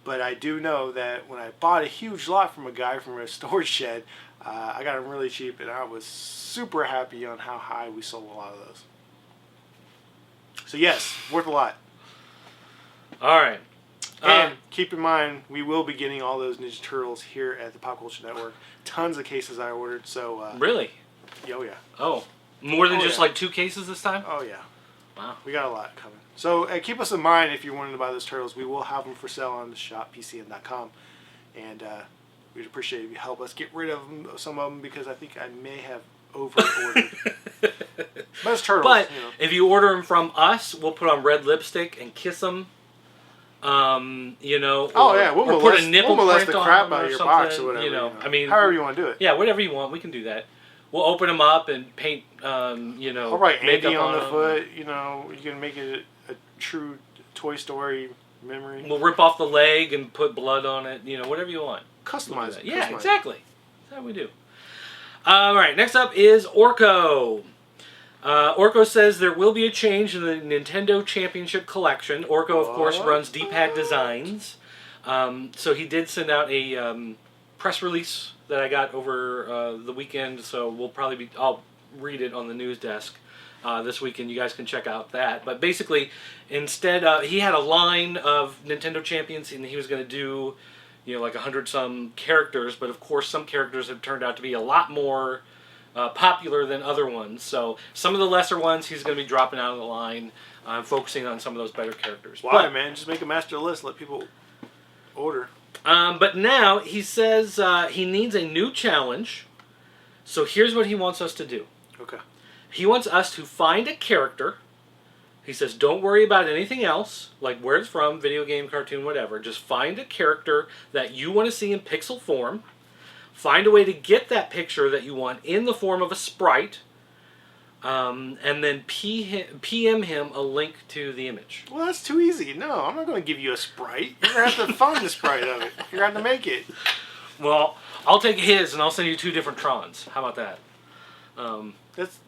Speaker 1: But I do know that when I bought a huge lot from a guy from a storage shed, I got them really cheap, and I was super happy on how high we sold a lot of those. So yes, worth a lot.
Speaker 2: All right.
Speaker 1: And keep in mind, we will be getting all those Ninja Turtles here at the Pop Culture Network. Tons of cases I ordered. So
Speaker 2: really?
Speaker 1: Oh yeah.
Speaker 2: Oh, more than just like 2 cases this time?
Speaker 1: Oh yeah.
Speaker 2: Wow.
Speaker 1: We got a lot coming. So keep us in mind if you're wanting to buy those turtles. We will have them for sale on the shop, PCN.com. And we'd appreciate if you help us get rid of some of them, because I think I may have over-ordered. But it's turtles.
Speaker 2: But if you order them from us, we'll put on red lipstick and kiss them. We'll
Speaker 1: put a nipple molest the crap out of your box or whatever.
Speaker 2: I mean,
Speaker 1: however you want to do it.
Speaker 2: Yeah, whatever you want, we can do that. We'll open them up and paint,
Speaker 1: All right, Andy on the foot. You can make it a true Toy Story memory.
Speaker 2: We'll rip off the leg and put blood on it. Whatever you want.
Speaker 1: Customize it.
Speaker 2: Yeah, exactly. That's how we do. All right, next up is Orcco. Orcco says there will be a change in the Nintendo Championship Collection. Orcco, of course, runs D-Pad Designs. So he did send out a press release that I got over the weekend. So I'll read it on the news desk this weekend. You guys can check out that. But basically, instead, he had a line of Nintendo champions, and he was going to do, like 100-some characters, but of course some characters have turned out to be a lot more popular than other ones. So some of the lesser ones he's going to be dropping out of the line, focusing on some of those better characters.
Speaker 1: Why, man? Just make a master list. Let people order.
Speaker 2: But now he says he needs a new challenge. So here's what he wants us to do.
Speaker 1: Okay.
Speaker 2: He wants us to find a character. He says, don't worry about anything else, like where it's from, video game, cartoon, whatever. Just find a character that you want to see in pixel form. Find a way to get that picture that you want in the form of a sprite. And then PM him a link to the image.
Speaker 1: Well, that's too easy. No, I'm not going to give you a sprite. You're going to have to find the sprite of it. You're going to have to make it.
Speaker 2: Well, I'll take his and I'll send you 2 different Trons. How about that?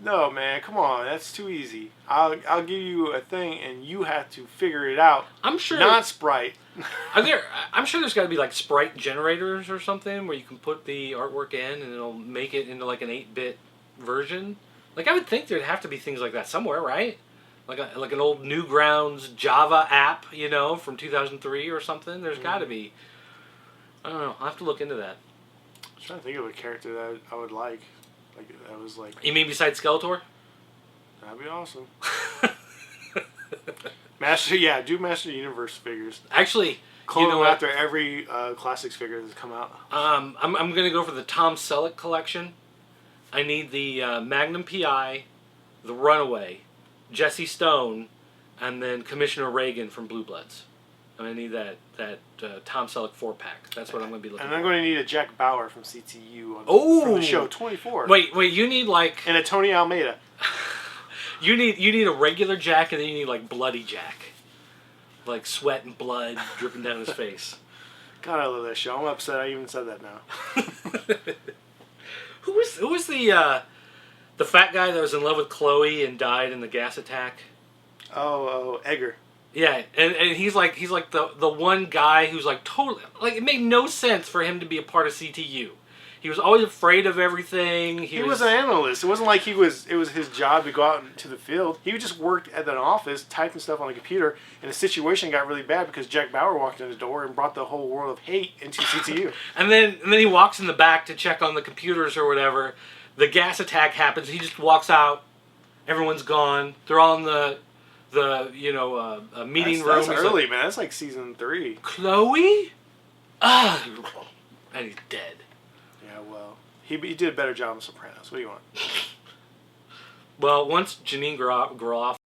Speaker 1: No, man. Come on. That's too easy. I'll give you a thing and you have to figure it out.
Speaker 2: I'm sure.
Speaker 1: Not sprite.
Speaker 2: I'm sure there's got to be like sprite generators or something where you can put the artwork in and it'll make it into like an 8-bit version. Like I would think there'd have to be things like that somewhere, right? Like an old Newgrounds Java app, from 2003 or something. There's got to be. I don't know. I'll have to look into that.
Speaker 1: I'm trying to think of a character that I would like. Like that was like.
Speaker 2: You mean besides Skeletor?
Speaker 1: That'd be awesome. do Master Universe figures.
Speaker 2: Actually,
Speaker 1: clone them after every classics figure that's come out.
Speaker 2: I'm gonna go for the Tom Selleck collection. I need the Magnum PI, the Runaway, Jesse Stone, and then Commissioner Reagan from Blue Bloods. I'm going to need that Tom Selleck 4-pack. That's what I'm going to be looking for.
Speaker 1: And I'm going to need a Jack Bauer from CTU from the show 24.
Speaker 2: Wait, you need like...
Speaker 1: And a Tony Almeida.
Speaker 2: you need a regular Jack, and then you need like Bloody Jack. Like sweat and blood dripping down his face.
Speaker 1: God, I love that show. I'm upset I even said that now.
Speaker 2: Who was the fat guy that was in love with Chloe and died in the gas attack?
Speaker 1: Oh, Edgar.
Speaker 2: Yeah, and he's like the one guy who's like totally like it made no sense for him to be a part of CTU. He was always afraid of everything. He
Speaker 1: was an analyst. It wasn't like it was his job to go out into the field. He just worked at an office, typing stuff on a computer, and the situation got really bad because Jack Bauer walked in the door and brought the whole world of hate into CTU. and then
Speaker 2: he walks in the back to check on the computers or whatever. The gas attack happens. He just walks out. Everyone's gone. They're all in the meeting room.
Speaker 1: That's early, man. That's like season 3.
Speaker 2: Chloe? Ah, and he's dead.
Speaker 1: Yeah, well, he did a better job in Sopranos. What do you want?
Speaker 2: Well, once Janine Groff,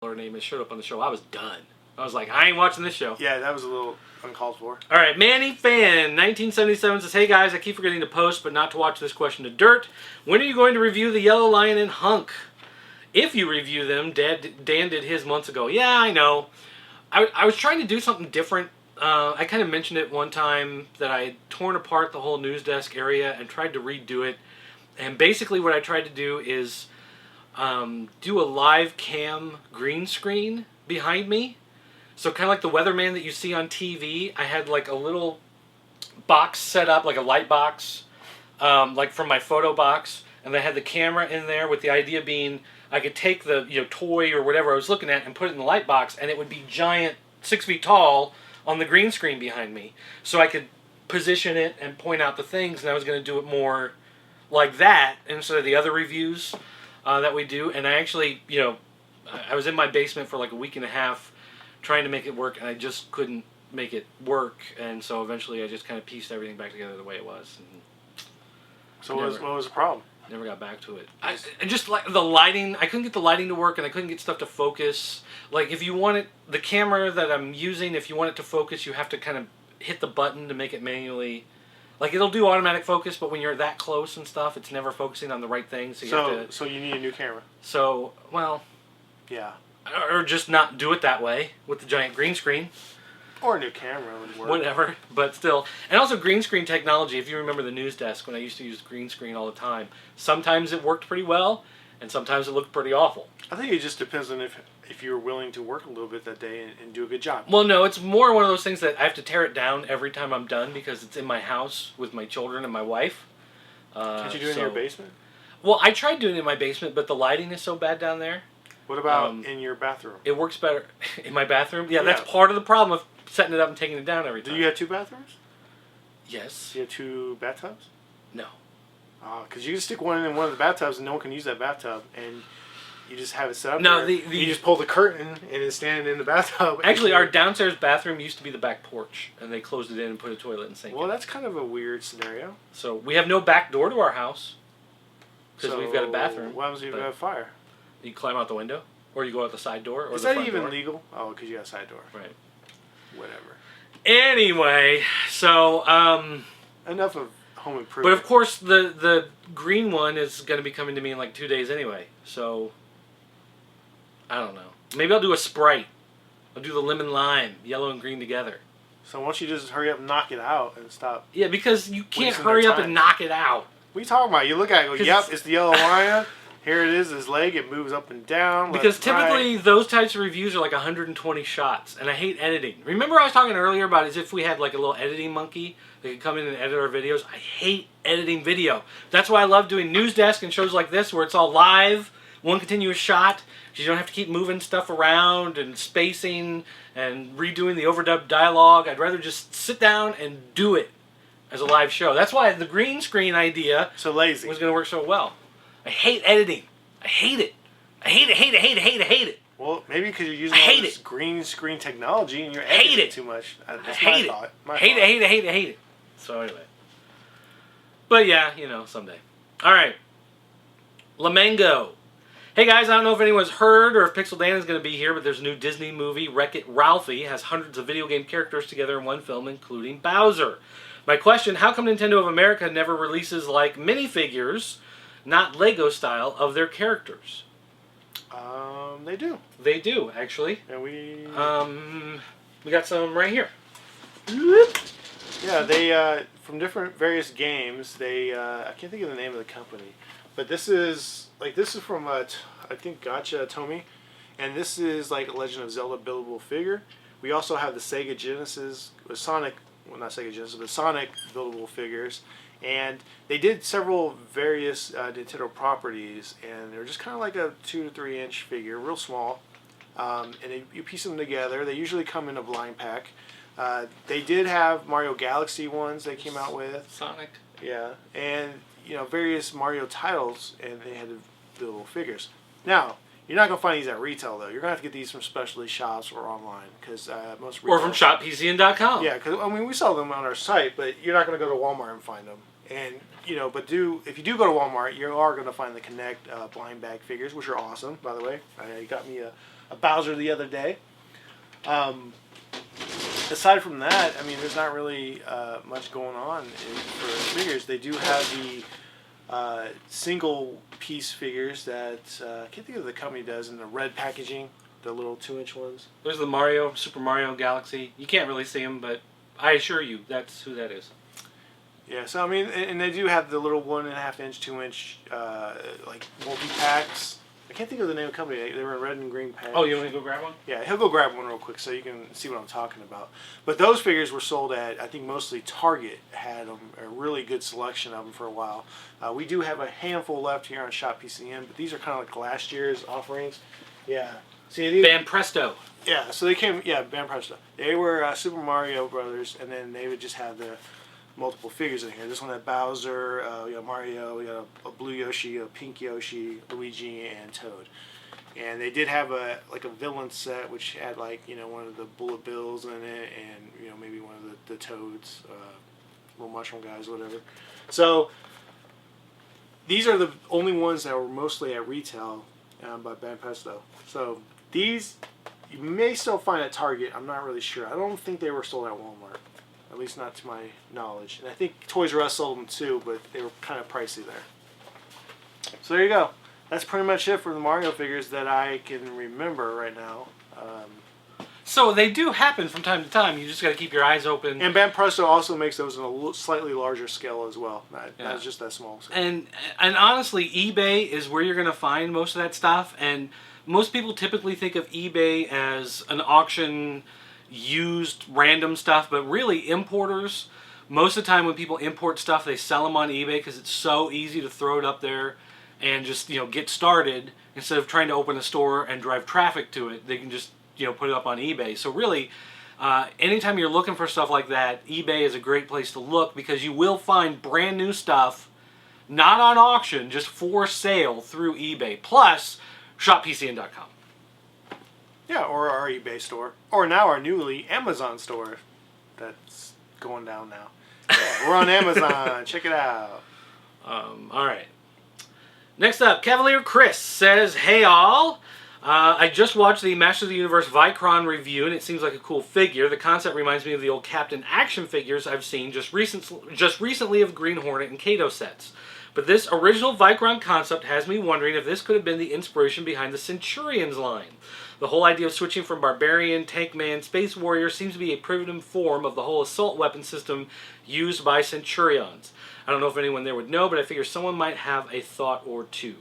Speaker 2: her name is, showed up on the show, I was done. I was like, I ain't watching this show.
Speaker 1: Yeah, that was a little uncalled for.
Speaker 2: All right, Manny Fan, 1977 says, hey guys, I keep forgetting to post, but not to watch this question to dirt. When are you going to review the Yellow Lion and Hunk? If you review them, Dan did his months ago. Yeah, I know. I was trying to do something different. I kind of mentioned it one time that I had torn apart the whole news desk area and tried to redo it. And basically what I tried to do is do a live cam green screen behind me. So kind of like the weatherman that you see on TV. I had like a little box set up, like a light box, like from my photo box. And I had the camera in there with the idea being I could take the toy or whatever I was looking at and put it in the light box, and it would be giant, 6 feet tall, on the green screen behind me. So I could position it and point out the things, and I was going to do it more like that instead of the other reviews that we do. And I actually, I was in my basement for like a week and a half trying to make it work, and I just couldn't make it work. And so eventually I just kind of pieced everything back together the way it was. And
Speaker 1: so what was the problem?
Speaker 2: Never got back to it. I just like the lighting. I couldn't get the lighting to work, and I couldn't get stuff to focus. Like if you want it, the camera that I'm using, if you want it to focus, you have to kind of hit the button to make it manually. Like it'll do automatic focus, but when you're that close and stuff, it's never focusing on the right thing.
Speaker 1: So you need a new camera.
Speaker 2: So well,
Speaker 1: yeah.
Speaker 2: Or just not do it that way with the giant green screen.
Speaker 1: Or a new camera would work.
Speaker 2: Whatever, but still. And also green screen technology, if you remember the news desk when I used to use green screen all the time, sometimes it worked pretty well, and sometimes it looked pretty awful.
Speaker 1: I think it just depends on if you're willing to work a little bit that day and do a good job.
Speaker 2: Well, no, it's more one of those things that I have to tear it down every time I'm done because it's in my house with my children and my wife.
Speaker 1: Can't you do it in your basement?
Speaker 2: Well, I tried doing it in my basement, but the lighting is so bad down there.
Speaker 1: What about in your bathroom?
Speaker 2: It works better in my bathroom. Yeah, that's part of the problem of setting it up and taking it down every time.
Speaker 1: Do you have 2 bathrooms?
Speaker 2: Yes.
Speaker 1: Do you have 2 bathtubs?
Speaker 2: No.
Speaker 1: Because you can stick one in one of the bathtubs and no one can use that bathtub, and you just have it set up
Speaker 2: No,
Speaker 1: there. You just pull the curtain and it's standing in the bathtub.
Speaker 2: Actually, our downstairs bathroom used to be the back porch, and they closed it in and put a toilet and sink.
Speaker 1: Well, that's kind of a weird scenario.
Speaker 2: So we have no back door to our house because we've got a bathroom.
Speaker 1: What happens if you have a fire?
Speaker 2: You climb out the window, or you go out the side door, or
Speaker 1: Is
Speaker 2: the
Speaker 1: that
Speaker 2: front
Speaker 1: even
Speaker 2: door.
Speaker 1: legal? Oh, because you got a side door.
Speaker 2: Right.
Speaker 1: Whatever.
Speaker 2: Anyway, so
Speaker 1: Enough of home improvement.
Speaker 2: but of course the green one is going to be coming to me in like 2 days anyway. So I don't know. Maybe I'll do a Sprite. I'll do the lemon lime, yellow and green together.
Speaker 1: So why don't you just hurry up and knock it out and stop?
Speaker 2: Yeah, because you can't
Speaker 1: Wasting
Speaker 2: hurry
Speaker 1: their
Speaker 2: up
Speaker 1: time.
Speaker 2: and knock it out.
Speaker 1: What are you talking about? You look at it and go,
Speaker 2: 'Cause
Speaker 1: yep, it's the yellow lion. Here it is, his leg. It moves up and down.
Speaker 2: Because
Speaker 1: left, right.
Speaker 2: typically those types of reviews are like 120 shots, and I hate editing. Remember I was talking earlier about as if we had like a little editing monkey that could come in and edit our videos? I hate editing video. That's why I love doing News Desk and shows like this where it's all live, one continuous shot. You don't have to keep moving stuff around and spacing and redoing the overdubbed dialogue. I'd rather just sit down and do it as a live show. That's why the green screen idea
Speaker 1: So lazy.
Speaker 2: was going to work so well. I hate editing. I hate it. I hate it, hate it, hate it, hate it, hate it.
Speaker 1: Well, maybe because you're using
Speaker 2: I
Speaker 1: all
Speaker 2: hate
Speaker 1: this
Speaker 2: it.
Speaker 1: green screen technology and you're
Speaker 2: Hate
Speaker 1: editing
Speaker 2: it.
Speaker 1: too much.
Speaker 2: I
Speaker 1: That's
Speaker 2: hate
Speaker 1: my
Speaker 2: it.
Speaker 1: thought. My
Speaker 2: Hate
Speaker 1: thought.
Speaker 2: it, hate it, hate it, hate it. So anyway. But yeah, you know, someday. Alright. Lamango. Hey guys, I don't know if anyone's heard or if Pixel Dan is going to be here, but there's a new Disney movie, Wreck-It Ralphie, has hundreds of video game characters together in one film, including Bowser. My question, how come Nintendo of America never releases like minifigures, not Lego style, of their characters?
Speaker 1: They do.
Speaker 2: They do, actually.
Speaker 1: And we
Speaker 2: got some right here.
Speaker 1: Yeah, they from different various games. They I can't think of the name of the company, but this is from I think Gotcha Tomy, and this is like a Legend of Zelda buildable figure. We also have the Sega Genesis, Sonic, well not Sega Genesis, but Sonic buildable figures, and they did several various Nintendo properties, and they're just kind of like a 2 to 3 inch figure, real small, and you piece them together. They usually come in a blind pack. They did have Mario Galaxy ones they came out with.
Speaker 2: Sonic.
Speaker 1: Yeah, and you know various Mario titles, and they had the little figures. Now you're not gonna find these at retail though. You're gonna have to get these from specialty shops or online because most
Speaker 2: Or from shoppcn.com.
Speaker 1: Yeah, because I mean we sell them on our site, but you're not gonna go to Walmart and find them. And you know, but if you do go to Walmart, you are gonna find the Connect blind bag figures, which are awesome, by the way. You got me a Bowser the other day. Aside from that, I mean, there's not really much going on for figures. They do have the single piece figures that I can't think of the company does in the red packaging, the little 2-inch ones.
Speaker 2: There's the Super Mario Galaxy. You can't really see them, but I assure you, that's who that is.
Speaker 1: Yeah, so I mean, and they do have the little 1.5 inch, 2-inch, like multi packs. I can't think of the name of the company. They were in red and green packs.
Speaker 2: Oh, you want to go grab one?
Speaker 1: Yeah, he'll go grab one real quick so you can see what I'm talking about. But those figures were sold at, I think mostly Target had them, a really good selection of them for a while. We do have a handful left here on Shop PCN, but these are kind of like last year's offerings. Yeah. See, these,
Speaker 2: Ban Presto.
Speaker 1: yeah, so they came, yeah, Ban Presto. They were Super Mario Brothers, and then they would just have the multiple figures in here. This one had Bowser, we got Mario, we got a blue Yoshi, a pink Yoshi, Luigi, and Toad. And they did have a villain set which had like, you know, one of the Bullet Bills in it, and you know maybe one of the Toads, little mushroom guys, whatever. So these are the only ones that were mostly at retail by Ban Presto. So these you may still find at Target. I'm not really sure. I don't think they were sold at Walmart. At least not to my knowledge. And I think Toys R Us sold them too, but they were kind of pricey there. So there you go. That's pretty much it for the Mario figures that I can remember right now.
Speaker 2: So they do happen from time to time. You just got to keep your eyes open.
Speaker 1: And Ban Presto also makes those in a slightly larger scale as well. Not just that small scale.
Speaker 2: And honestly, eBay is where you're going to find most of that stuff. And most people typically think of eBay as an auction, used random stuff, but really importers, most of the time when people import stuff, they sell them on eBay because it's so easy to throw it up there and just, you know, get started. Instead of trying to open a store and drive traffic to it, they can just, you know, put it up on eBay. So really, anytime you're looking for stuff like that, eBay is a great place to look because you will find brand new stuff, not on auction, just for sale through eBay. Plus, shoppcn.com.
Speaker 1: Yeah, or our eBay store. Or now our newly Amazon store that's going down now. Yeah, we're on Amazon. Check it out.
Speaker 2: All right. Next up, Cavalier Chris says, "Hey all, I just watched the Masters of the Universe Vicron review, and it seems like a cool figure. The concept reminds me of the old Captain action figures I've seen just recently of Green Hornet and Kato sets. But this original Vicron concept has me wondering if this could have been the inspiration behind the Centurions line. The whole idea of switching from Barbarian, Tankman, Space Warrior seems to be a primitive form of the whole assault weapon system used by Centurions. I don't know if anyone there would know, but I figure someone might have a thought or two."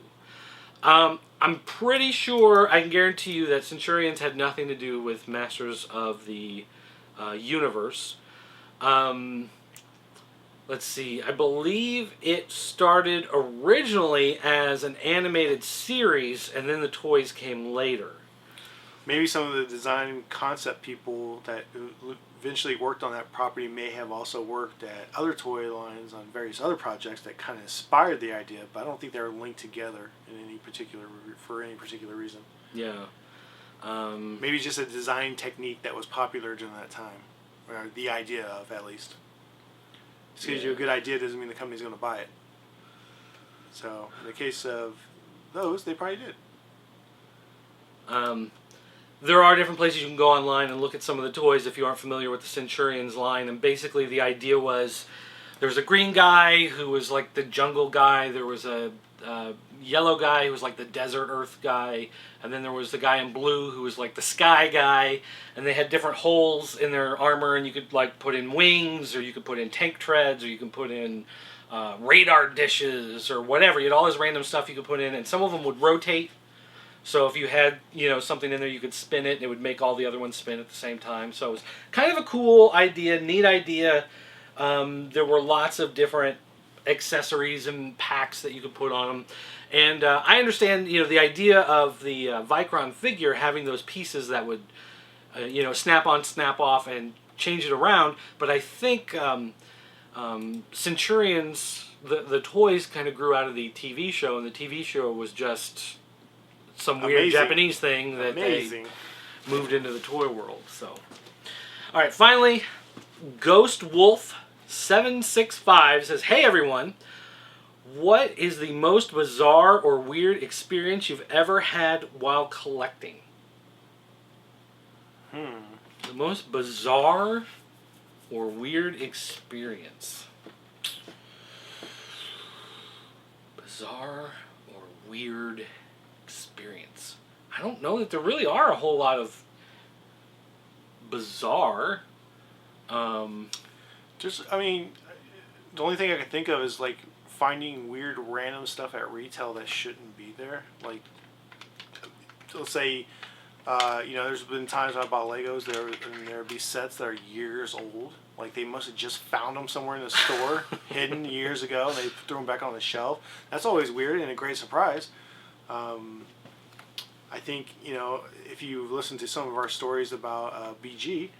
Speaker 2: I'm pretty sure, I can guarantee you that Centurions had nothing to do with Masters of the Universe. Let's see, I believe it started originally as an animated series, and then the toys came later.
Speaker 1: Maybe some of the design concept people that eventually worked on that property may have also worked at other toy lines on various other projects that kind of inspired the idea, but I don't think they're linked together for any particular reason.
Speaker 2: Yeah.
Speaker 1: Maybe just a design technique that was popular during that time, or the idea of, at least. Just because you have a good idea doesn't mean the company's going to buy it. So, in the case of those, they probably did.
Speaker 2: There are different places you can go online and look at some of the toys if you aren't familiar with the Centurions line. And basically the idea was there was a green guy who was like the jungle guy. There was a yellow guy who was like the desert earth guy. And then there was the guy in blue who was like the sky guy. And they had different holes in their armor, and you could like put in wings, or you could put in tank treads, or you can put in radar dishes or whatever. You had all this random stuff you could put in, and some of them would rotate. So if you had, something in there, you could spin it, and it would make all the other ones spin at the same time. So it was kind of a cool idea, neat idea. There were lots of different accessories and packs that you could put on them. And I understand, the idea of the Vicron figure having those pieces that would, snap on, snap off, and change it around. But I think Centurions, the toys kind of grew out of the TV show, and the TV show was just some weird Japanese thing that they moved into the toy world. So, all right, finally, Ghost Wolf 765 says, "Hey everyone, what is the most bizarre or weird experience you've ever had while collecting?" The most bizarre or weird experience. Bizarre or weird experience. I don't know that there really are a whole lot of bizarre.
Speaker 1: The only thing I can think of is like finding weird random stuff at retail that shouldn't be there. Like, let's say, there's been times I bought Legos there would be sets that are years old. Like they must have just found them somewhere in the store, hidden years ago, and they threw them back on the shelf. That's always weird and a great surprise. I think, if you've listened to some of our stories about BG,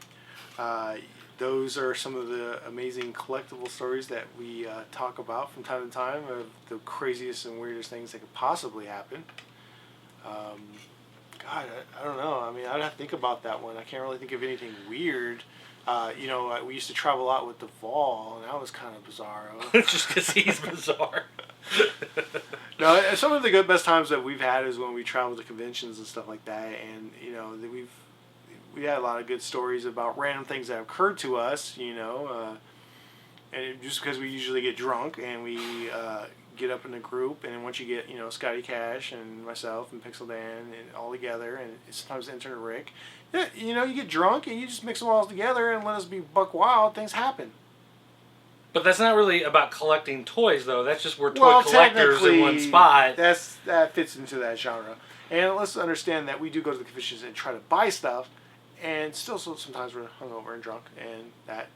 Speaker 1: those are some of the amazing collectible stories that we talk about from time to time of the craziest and weirdest things that could possibly happen. God, I don't know. I mean, I'd have to think about that one. I can't really think of anything weird. We used to travel a lot with the Vol, and that was kind of bizarro.
Speaker 2: Just because he's bizarre.
Speaker 1: No, some of the best times that we've had is when we travel to conventions and stuff like that, and we had a lot of good stories about random things that occurred to us, and just because we usually get drunk and we get up in a group, and once you get Scotty Cash and myself and Pixel Dan and all together, and sometimes Intern Rick, you get drunk and you just mix them all together and let us be buck wild. Things happen.
Speaker 2: But that's not really about collecting toys, though. That's just we're toy collectors in one spot.
Speaker 1: That fits into that genre. And let's understand that we do go to the conventions and try to buy stuff, and still sometimes we're hungover and drunk, and that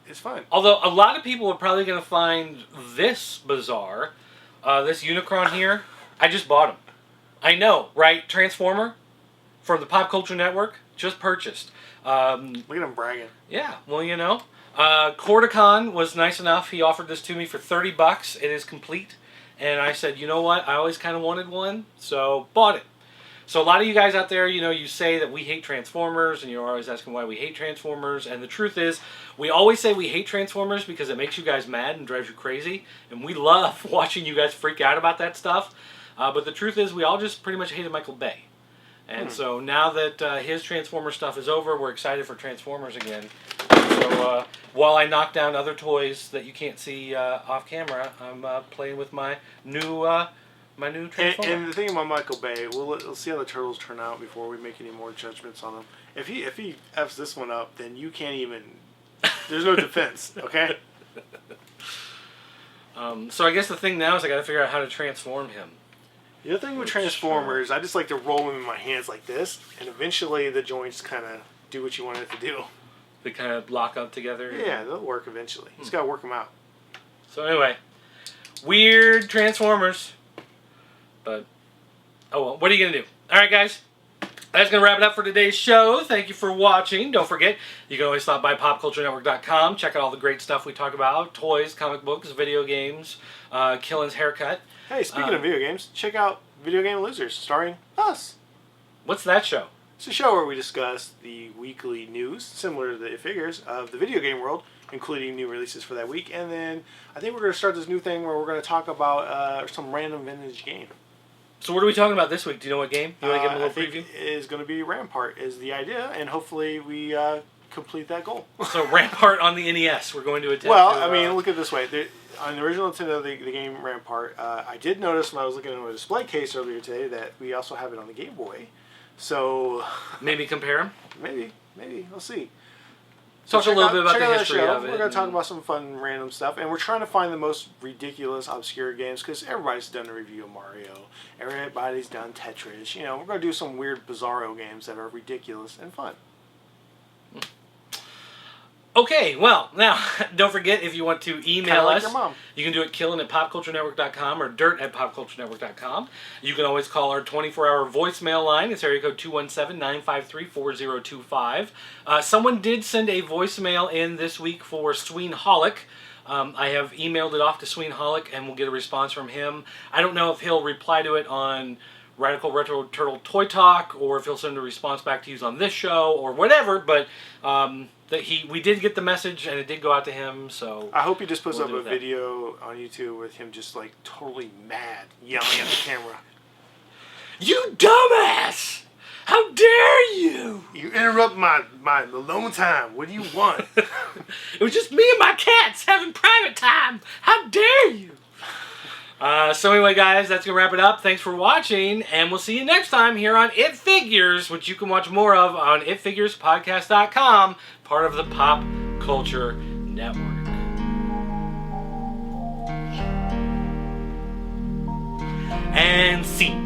Speaker 1: is fun.
Speaker 2: Although a lot of people are probably going to find this bizarre. This Unicron here, I just bought him. I know, right? Transformer from the Pop Culture Network, just purchased.
Speaker 1: Look at him bragging.
Speaker 2: Yeah, well, you know. Corticon was nice enough. He offered this to me for $30. It is complete. And I said, you know what? I always kind of wanted one, so bought it. So a lot of you guys out there, you know, you say that we hate Transformers, and you're always asking why we hate Transformers. And the truth is, we always say we hate Transformers because it makes you guys mad and drives you crazy. And we love watching you guys freak out about that stuff. But the truth is, we all just pretty much hated Michael Bay. And so now that his Transformers stuff is over, we're excited for Transformers again. So while I knock down other toys that you can't see off camera, I'm playing with my new Transformer.
Speaker 1: And the thing about Michael Bay, we'll see how the Turtles turn out before we make any more judgments on them. If he F's this one up, then you can't even... There's no defense, okay?
Speaker 2: So I guess the thing now is I got to figure out how to transform him.
Speaker 1: The other thing with Transformers, I just like to roll them in my hands like this, and eventually the joints kind of do what you want it to do.
Speaker 2: They kind of lock up together?
Speaker 1: Yeah, they'll work eventually. You just got to work them out.
Speaker 2: So anyway, weird Transformers. But, oh well, what are you going to do? Alright guys, that's going to wrap it up for today's show. Thank you for watching. Don't forget, you can always stop by popculturenetwork.com. Check out all the great stuff we talk about. Toys, comic books, video games, Killen's haircut.
Speaker 1: Hey, speaking of video games, check out Video Game Losers, starring us.
Speaker 2: What's that show?
Speaker 1: It's a show where we discuss the weekly news, similar to the It Figures, of the video game world, including new releases for that week. And then I think we're going to start this new thing where we're going to talk about some random vintage game.
Speaker 2: So what are we talking about this week? Do you know what game? You want to give them a little preview?
Speaker 1: Is going to be Rampart is the idea, and hopefully we complete that goal.
Speaker 2: So Rampart on the NES, we're going to attempt.
Speaker 1: Well, I mean, look at it this way. On the original Nintendo, the game Rampart, I did notice when I was looking at a display case earlier today that we also have it on the Game Boy. So
Speaker 2: maybe compare them.
Speaker 1: Maybe we'll see.
Speaker 2: Talk a little bit about the history of it.
Speaker 1: We're going to talk about some fun, random stuff, and we're trying to find the most ridiculous, obscure games because everybody's done a review of Mario, everybody's done Tetris. You know, we're going to do some weird, bizarro games that are ridiculous and fun.
Speaker 2: Okay, well, now, don't forget, if you want to email us,
Speaker 1: your mom.
Speaker 2: You can do it killen@popculturenetwork.com or dirt@popculturenetwork.com. You can always call our 24-hour voicemail line. It's area code 217-953-4025. Someone did send a voicemail in this week for Sweenholic. I have emailed it off to Sweenholic, and we'll get a response from him. I don't know if he'll reply to it on Radical Retro Turtle Toy Talk, or if he'll send a response back to use on this show, or whatever, but... we did get the message and it did go out to him, so
Speaker 1: I hope he just puts up a video on YouTube with him just like totally mad, yelling at the camera.
Speaker 2: You dumbass! How dare you!
Speaker 1: You interrupt my alone time. What do you want?
Speaker 2: It was just me and my cats having private time. How dare you! So anyway, guys, that's going to wrap it up. Thanks for watching, and we'll see you next time here on It Figures, which you can watch more of on itfigurespodcast.com, part of the Pop Culture Network. And scene.